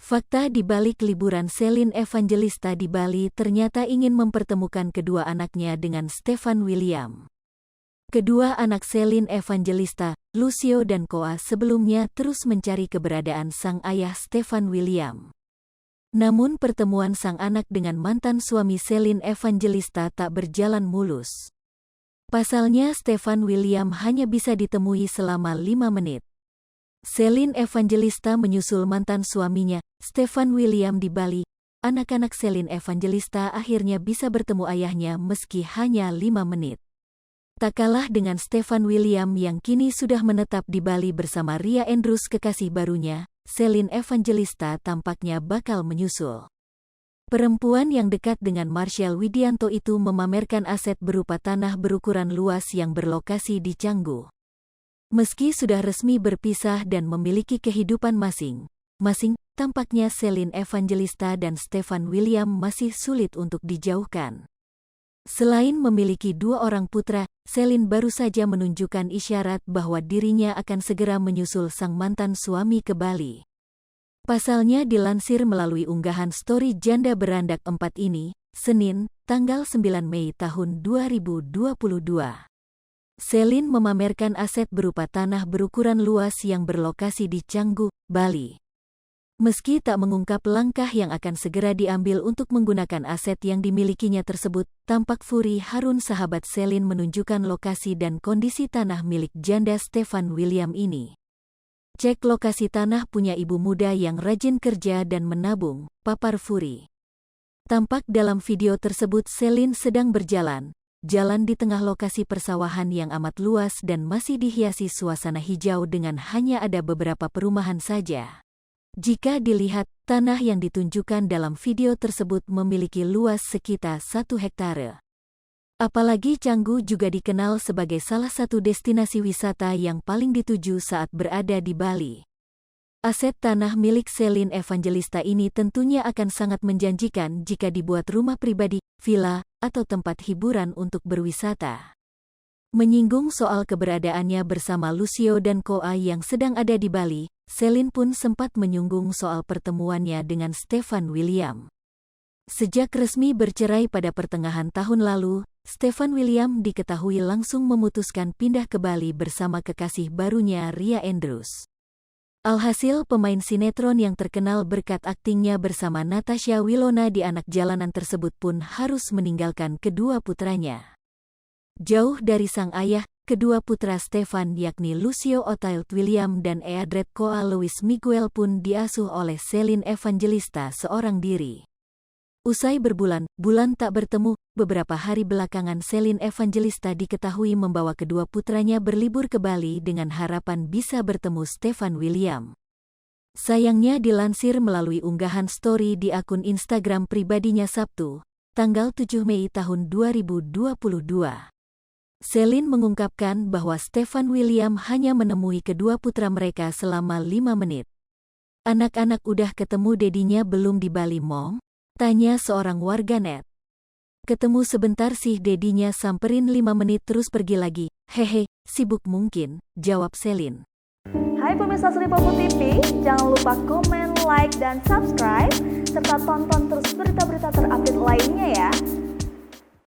Fakta di balik liburan Celine Evangelista di Bali ternyata ingin mempertemukan kedua anaknya dengan Stefan William. Kedua anak Celine Evangelista, Lucio dan Koa sebelumnya terus mencari keberadaan sang ayah Stefan William. Namun pertemuan sang anak dengan mantan suami Celine Evangelista tak berjalan mulus. Pasalnya Stefan William hanya bisa ditemui selama 5 menit. Celine Evangelista menyusul mantan suaminya, Stefan William di Bali. Anak-anak Celine Evangelista akhirnya bisa bertemu ayahnya meski hanya 5 menit. Tak kalah dengan Stefan William yang kini sudah menetap di Bali bersama Ria Andrews kekasih barunya, Celine Evangelista tampaknya bakal menyusul. Perempuan yang dekat dengan Marshall Widianto itu memamerkan aset berupa tanah berukuran luas yang berlokasi di Canggu. Meski sudah resmi berpisah dan memiliki kehidupan masing-masing, tampaknya Celine Evangelista dan Stefan William masih sulit untuk dijauhkan. Selain memiliki 2 orang putra, Celine baru saja menunjukkan isyarat bahwa dirinya akan segera menyusul sang mantan suami ke Bali. Pasalnya dilansir melalui unggahan story janda berandak 4 ini, Senin, tanggal 9 Mei tahun 2022. Celine memamerkan aset berupa tanah berukuran luas yang berlokasi di Canggu, Bali. Meski tak mengungkap langkah yang akan segera diambil untuk menggunakan aset yang dimilikinya tersebut, tampak Fury Harun sahabat Celine menunjukkan lokasi dan kondisi tanah milik janda Stefan William ini. Cek lokasi tanah punya ibu muda yang rajin kerja dan menabung, papar Fury. Tampak dalam video tersebut Celine sedang berjalan di tengah lokasi persawahan yang amat luas dan masih dihiasi suasana hijau dengan hanya ada beberapa perumahan saja. Jika dilihat, tanah yang ditunjukkan dalam video tersebut memiliki luas sekitar 1 hektare. Apalagi Canggu juga dikenal sebagai salah satu destinasi wisata yang paling dituju saat berada di Bali. Aset tanah milik Celine Evangelista ini tentunya akan sangat menjanjikan jika dibuat rumah pribadi, villa, atau tempat hiburan untuk berwisata. Menyinggung soal keberadaannya bersama Lucio dan Koa yang sedang ada di Bali, Celine pun sempat menyinggung soal pertemuannya dengan Stefan William. Sejak resmi bercerai pada pertengahan tahun lalu, Stefan William diketahui langsung memutuskan pindah ke Bali bersama kekasih barunya Ria Andrews. Alhasil pemain sinetron yang terkenal berkat aktingnya bersama Natasha Wilona di Anak Jalanan tersebut pun harus meninggalkan kedua putranya. Jauh dari sang ayah, kedua putra Stefan yakni Lucio Otile William dan Eadred Koa Louis Miguel pun diasuh oleh Celine Evangelista seorang diri. Usai berbulan-bulan tak bertemu, beberapa hari belakangan Celine Evangelista diketahui membawa kedua putranya berlibur ke Bali dengan harapan bisa bertemu Stefan William. Sayangnya dilansir melalui unggahan story di akun Instagram pribadinya Sabtu, tanggal 7 Mei tahun 2022. Celine mengungkapkan bahwa Stefan William hanya menemui kedua putra mereka selama 5 menit. "Anak-anak udah ketemu dedinya belum di Bali, Mom?" tanya seorang warganet. "Ketemu sebentar sih, dedinya samperin 5 menit terus pergi lagi. Hehe, sibuk mungkin," jawab Celine. Hai pemirsa Sri Popo TV, jangan lupa komen, like, dan subscribe, serta tonton terus berita-berita terupdate lainnya ya.